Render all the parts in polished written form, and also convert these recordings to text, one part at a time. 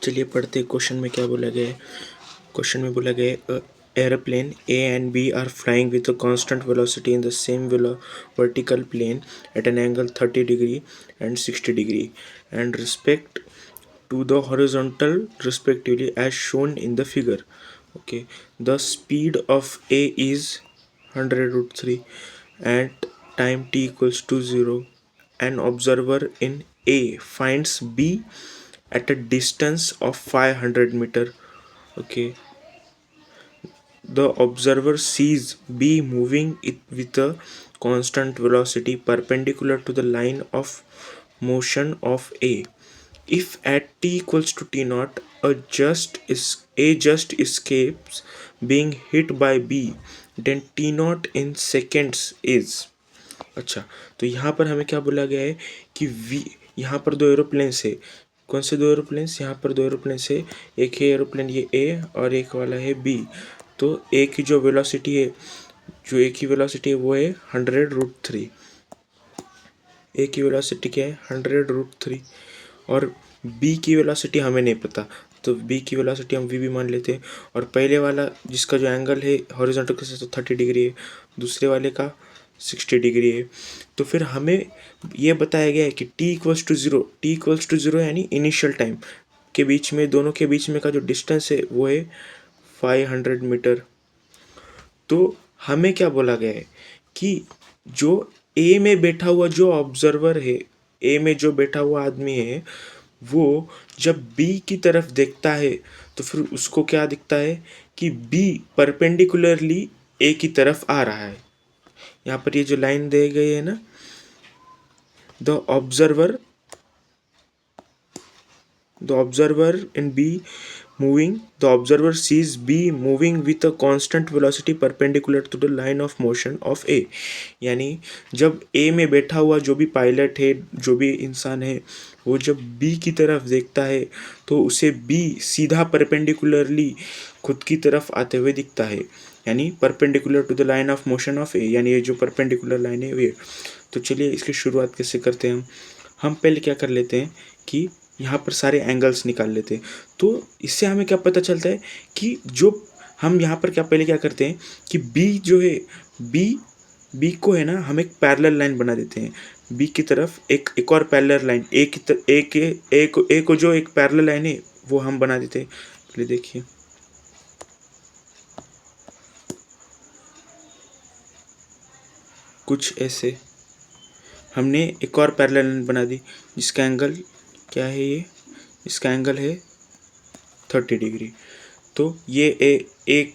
चलिए पढ़ते हैं क्वेश्चन में क्या बोला गया है। क्वेश्चन में बोला गया है airplane A and B are flying with a constant velocity in the same vertical plane at an angle 30 degree and 60 degree and respect to the horizontal respectively as shown in the figure. Okay, the speed of A is 100 root 3 at time t equals to 0. An observer in A finds B at a distance of 500 meter. Okay, the observer sees B moving it with a constant velocity perpendicular to the line of motion of A. If at t equals to t naught A just escapes being hit by B, then t naught in seconds is. अच्छा, तो यहाँ पर हमें क्या बोला गया है कि v यहाँ पर दो एरोप्लेन्स है। कौन से दो एरोप्लेन्स? यहाँ पर दो एरोप्लेन्स है। एक है एरोप्लेन ये A और एक वाला है B। तो A की जो वेलोसिटी है, वो है 100√3। A की वेलोसिटी क्या है? 100√3। और B की वेलोसिटी हमें नहीं पता, तो B की वेलोसिटी हम v मान लेते हैं। और पहले वाला जिसका जो एंगल है हॉरिजॉन्टल के साथ 30 डिग्री है, दूसरे वाले का 60 डिग्री है। तो फिर हमें ये बताया गया है कि t=0 यानी इनिशियल टाइम के बीच में, दोनों के बीच में का जो डिस्टेंस है वो है 500 मीटर। तो हमें क्या बोला गया है कि जो ए में बैठा हुआ जो ऑब्जर्वर है, ए में जो बैठा हुआ आदमी है, वो जब बी की तरफ देखता है तो फिर उसको क्या दिखता है कि बी परपेंडिकुलरली ए की तरफ आ रहा है। यहाँ पर ये जो लाइन दे गई है ना, the observer in B moving, the observer sees B moving with a constant velocity perpendicular to the line of motion of A. यानी जब A में बैठा हुआ जो भी पायलट है, जो भी इंसान है, वो जब B की तरफ देखता है तो उसे B सीधा परपेंडिकुलरली खुद की तरफ आते हुए दिखता है, यानी perpendicular to the line of motion of a, यानी ये जो परपेंडिकुलर लाइन है ये। तो चलिए इसकी शुरुआत कैसे करते हैं हम पहले क्या कर लेते हैं कि यहाँ पर सारे एंगल्स निकाल लेते हैं। तो इससे हमें क्या पता चलता है कि जो हम यहाँ पर पहले क्या करते हैं कि बी जो है, बी को है ना, हम एक पैरेलल लाइन बना देते हैं। बी की तरफ एक और पैरेलल लाइन, ए को जो एक पैरेलल लाइन है वो हम बना देते हैं। पहले देखिए, कुछ ऐसे हमने एक और पैरेलल लाइन बना दी जिसका एंगल क्या है, ये इसका एंगल है 30 डिग्री। तो ये ए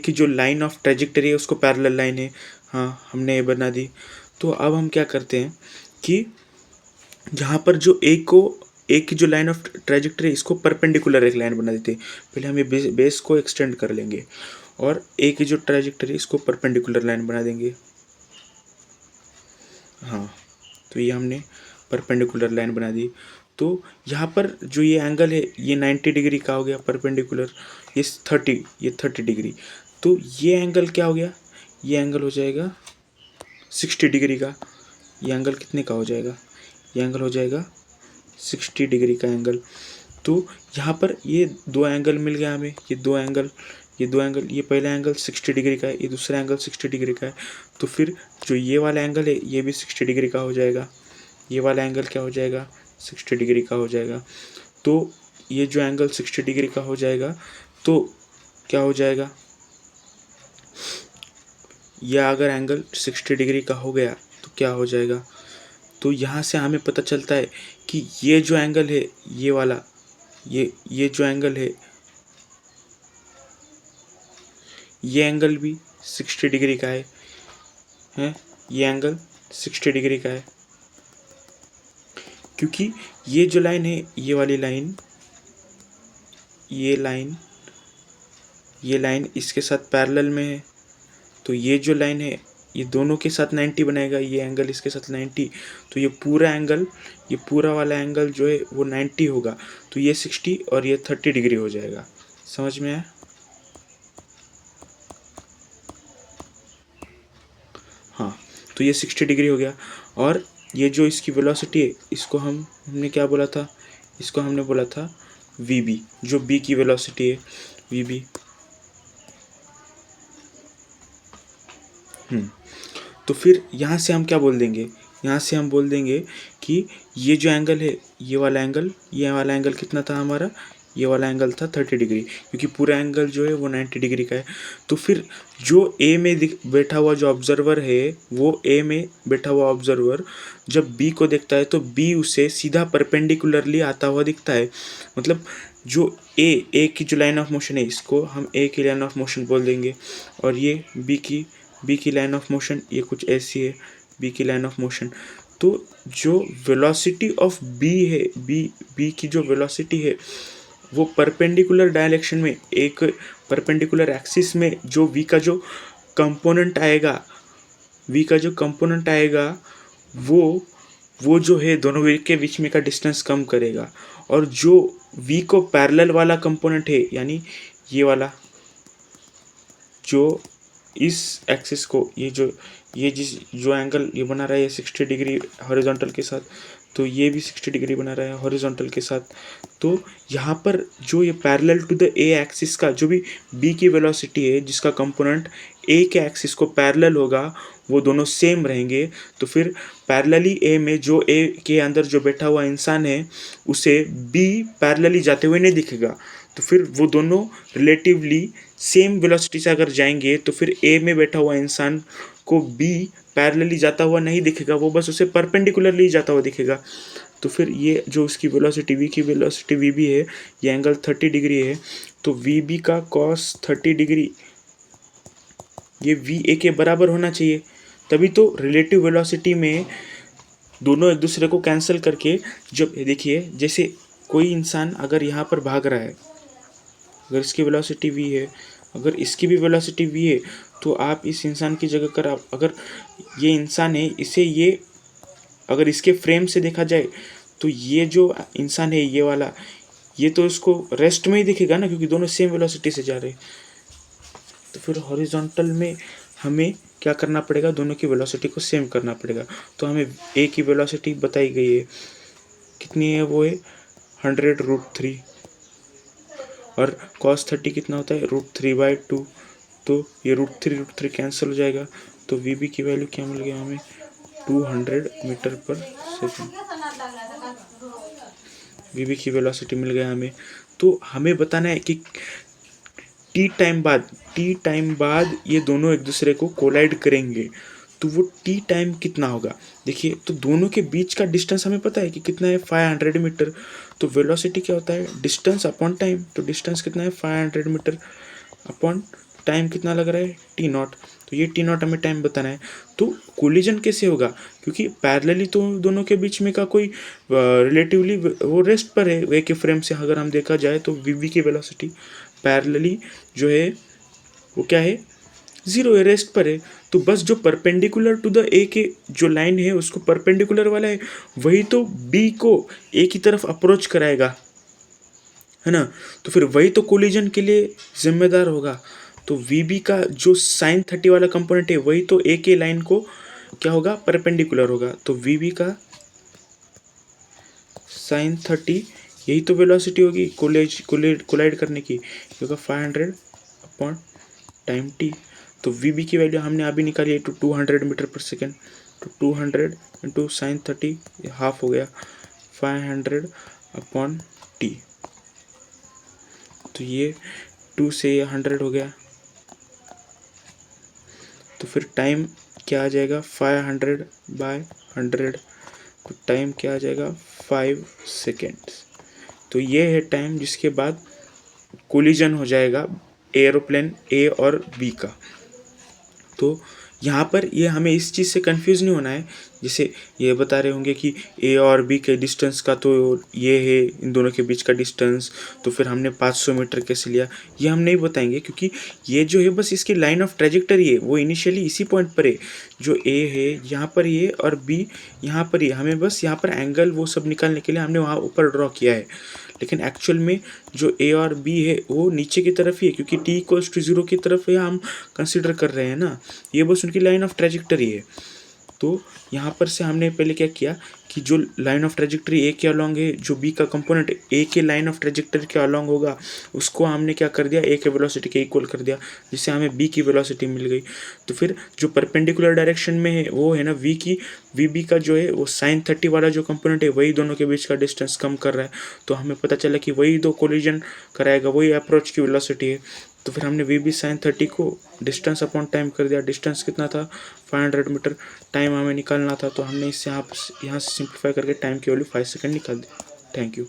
की जो लाइन ऑफ ट्रेजेक्टरी है उसको पैरेलल लाइन है, हाँ हमने ये बना दी। तो अब हम क्या करते हैं कि यहाँ पर जो ए की जो लाइन ऑफ ट्रेजेक्टरी इसको परपेंडिकुलर एक लाइन बना देते हैं। पहले हम ये बेस को एक्सटेंड कर लेंगे और ए की जो ट्रेजेक्टरी इसको परपेंडिकुलर लाइन बना देंगे। हाँ, तो ये हमने परपेंडिकुलर लाइन बना दी। तो यहाँ पर जो ये एंगल है ये 90 डिग्री का हो गया परपेंडिकुलर, ये 30 डिग्री। तो ये एंगल क्या हो गया, ये एंगल हो जाएगा 60 डिग्री का। ये एंगल कितने का हो जाएगा, ये एंगल हो जाएगा 60 डिग्री का एंगल। तो यहाँ पर ये दो एंगल मिल गया हमें, ये दो एंगल, ये पहला एंगल 60 डिग्री का है, ये दूसरा एंगल 60 डिग्री का है। तो फिर जो ये वाला एंगल है ये भी 60 डिग्री का हो जाएगा, ये वाला एंगल क्या हो जाएगा, 60 डिग्री का हो जाएगा। तो ये जो एंगल 60 डिग्री का हो जाएगा तो क्या हो जाएगा, यह अगर एंगल 60 डिग्री का हो गया तो क्या हो जाएगा। तो यहाँ से हमें पता चलता है कि ये जो एंगल है, ये वाला, ये जो एंगल है, ये एंगल भी 60 डिग्री का है, ये एंगल 60 डिग्री का है, क्योंकि ये जो लाइन है, ये वाली लाइन, ये लाइन इसके साथ पैरेलल में है। तो ये जो लाइन है ये दोनों के साथ 90 बनाएगा, ये एंगल इसके साथ 90। तो ये पूरा एंगल, ये पूरा वाला एंगल जो है वो 90 होगा। तो ये 60 और ये 30 डिग्री हो जाएगा। समझ में आया? हाँ, तो ये 60 डिग्री हो गया। और ये जो इसकी वेलोसिटी है इसको हमने क्या बोला था, इसको हमने बोला था वी बी, जो बी की वेलोसिटी है वी बी। तो फिर यहाँ से हम क्या बोल देंगे, यहाँ से हम बोल देंगे कि ये जो एंगल है, ये वाला एंगल कितना था हमारा, ये वाला एंगल था 30 डिग्री, क्योंकि पूरा एंगल जो है वो 90 डिग्री का है। तो फिर जो ए में बैठा हुआ जो ऑब्जर्वर है, वो ए में बैठा हुआ ऑब्जर्वर जब बी को देखता है तो बी उसे सीधा परपेंडिकुलरली आता हुआ दिखता है। मतलब जो ए की जो लाइन ऑफ मोशन है, इसको हम ए की लाइन ऑफ मोशन बोल देंगे, और ये बी की लाइन ऑफ मोशन ये कुछ ऐसी है, बी की लाइन ऑफ मोशन। तो जो वेलोसिटी ऑफ बी है, बी की जो वेलोसिटी है वो परपेंडिकुलर डायरेक्शन में, एक परपेंडिकुलर एक्सिस में जो वी का जो कंपोनेंट आएगा, वो जो है दोनों वी के बीच में का डिस्टेंस कम करेगा। और जो वी को पैरेलल वाला कंपोनेंट है, यानी ये वाला जो इस एक्सिस को, ये जो एंगल ये बना रहा है, ये 60 डिग्री हॉरिजॉन्टल के साथ, तो ये भी 60 डिग्री बना रहा है हॉरिजॉन्टल के साथ। तो यहाँ पर जो ये parallel to the A axis का जो भी बी की वेलोसिटी है, जिसका कंपोनेंट ए के एक्सिस को पैरेलल होगा, वो दोनों सेम रहेंगे। तो फिर पैरेलली ए में जो ए के अंदर जो बैठा हुआ इंसान है, उसे बी पैरेलली जाते हुए नहीं दिखेगा। तो फिर वो दोनों रिलेटिवली सेम वेलोसिटी से अगर जाएंगे, तो फिर ए में बैठा हुआ इंसान को बी पैरेलली जाता हुआ नहीं दिखेगा, वो बस उसे परपेंडिकुलरली जाता हुआ दिखेगा। तो फिर ये जो उसकी वेलोसिटी वी की वेलोसिटी वी बी है, ये एंगल 30 डिग्री है। तो वी बी का कॉस 30 डिग्री ये वी ए के बराबर होना चाहिए, तभी तो रिलेटिव वेलोसिटी में दोनों एक दूसरे को कैंसिल करके, जब देखिए जैसे कोई इंसान अगर यहाँ पर भाग रहा है, अगर इसकी वेलोसिटी v है, अगर इसकी भी वेलोसिटी v है, तो आप इस इंसान की जगह कर, अगर ये इंसान है, इसे ये अगर इसके फ्रेम से देखा जाए, तो ये जो इंसान है ये वाला, ये तो इसको रेस्ट में ही दिखेगा ना, क्योंकि दोनों सेम वेलोसिटी से जा रहे हैं। तो फिर हॉरिजॉन्टल में हमें क्या करना पड़ेगा, दोनों की वेलोसिटी को सेम करना पड़ेगा। तो हमें ए की वेलोसिटी बताई गई है, कितनी है, वो है 100√3, और cos 30 कितना होता है, √3/2। तो ये √3 कैंसिल हो जाएगा, तो वी बी की वैल्यू क्या मिल गया हमें, 200 मीटर पर सेकेंड। वी बी की वेलोसिटी मिल गया हमें। तो हमें बताना है कि टी टाइम बाद ये दोनों एक दूसरे को कोलाइड करेंगे, तो वो टी टाइम कितना होगा। देखिए, तो दोनों के बीच का डिस्टेंस हमें पता है कि कितना है, 500 मीटर। तो वेलोसिटी क्या होता है, डिस्टेंस अपॉन टाइम। तो डिस्टेंस कितना है, 500 मीटर अपॉन टाइम कितना लग रहा है, टी नॉट। तो ये टी नॉट हमें टाइम बताना है। तो कोलिजन कैसे होगा, क्योंकि पैरेलली तो दोनों के बीच में का कोई रिलेटिवली वो रेस्ट पर है। वे के फ्रेम से अगर हम देखा जाए तो वी बी की वेलोसिटी पैरेलली जो है वो क्या है, 0 है, रेस्ट पर है। तो बस जो परपेंडिकुलर टू द ए के जो लाइन है, उसको परपेंडिकुलर वाला है, वही तो बी को ए की तरफ अप्रोच कराएगा, है ना। तो फिर वही तो कोलिजन के लिए जिम्मेदार होगा। तो वी बी का जो साइन 30 वाला कंपोनेंट है, वही तो ए के लाइन को क्या होगा, परपेंडिकुलर होगा। तो वी बी का साइन 30 यही तो वेलोसिटी होगी कोलाइड करने की, क्योंकि 500 अपॉन टाइम टी। तो वी बी की वैल्यू हमने अभी निकाली है, 200 मीटर पर सेकेंड। तो 200 इंटू साइन 30 हाफ हो गया, 500 अपॉन टी। तो ये 2 से 100 हो गया। तो फिर टाइम क्या आ जाएगा, 500/100। तो टाइम क्या आ जाएगा, 5 सेकेंड्स। तो ये है टाइम जिसके बाद कोलिजन हो जाएगा एरोप्लेन ए और बी का। तो यहाँ पर ये हमें इस चीज़ से कंफ्यूज नहीं होना है, जैसे ये बता रहे होंगे कि ए और बी के डिस्टेंस का तो ये है, इन दोनों के बीच का डिस्टेंस, तो फिर हमने 500 मीटर कैसे लिया, ये हम नहीं बताएंगे, क्योंकि ये जो है बस इसकी लाइन ऑफ ट्रेजेक्टरी है, वो इनिशियली इसी पॉइंट पर है। जो ए है यहाँ पर ये, और बी यहाँ पर ये, हमें बस यहाँ पर एंगल वो सब निकालने के लिए हमने वहाँ ऊपर ड्रॉ किया है। लेकिन एक्चुअल में जो ए और बी है वो नीचे की तरफ ही है, क्योंकि टी इक्वल्स टू 0 की तरफ है हम कंसिडर कर रहे हैं ना, ये बस उनकी लाइन ऑफ ट्रेजेक्टरी है। तो यहाँ पर से हमने पहले क्या किया कि जो लाइन ऑफ ट्रेजेक्टरी ए के अलॉन्ग है, जो बी का कंपोनेंट ए के लाइन ऑफ ट्रेजेक्टरी के अलॉन्ग होगा, उसको हमने क्या कर दिया, ए के वेलोसिटी के इक्वल कर दिया, जिससे हमें बी की वेलोसिटी मिल गई। तो फिर जो परपेंडिकुलर डायरेक्शन में है वो है ना वी की, वी बी का जो है वो sin30 वाला जो कंपोनेंट है वही दोनों के बीच का डिस्टेंस कम कर रहा है। तो हमें पता चला कि वही दो कोलिजन कराएगा, वही अप्रोच की वेलोसिटी है। तो फिर हमने वी बी sin30 को डिस्टेंस अपॉन टाइम कर दिया। डिस्टेंस कितना था, 500 मीटर। टाइम हमें निकालना था, तो हमने इससे यहाँ से सिंप्लीफाई करके टाइम की वैल्यू 5 सेकंड निकाल दी। Thank you.